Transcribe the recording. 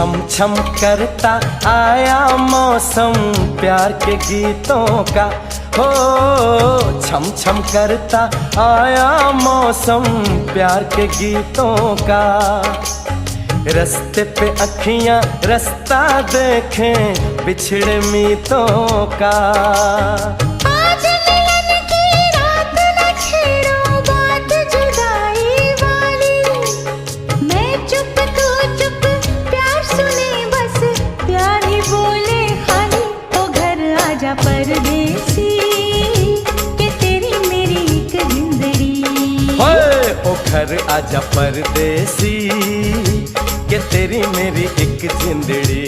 छम छम करता आया मौसम प्यार के गीतों का। हो छम छम करता आया मौसम प्यार के गीतों का। रस्ते पे अखियां रास्ता देखें बिछड़े मीतों का। आज मिलन की रात न छेड़ो बात जुदाई वाली। मैं चुप तू चुप प्यार सुने बस प्यार ही बोले खाली। ओ घर आजा परदेसी कि तेरी मेरी एक जिंदड़ी। ओ घर आजा परदेसी कि तेरी मेरी एक जिंदड़ी।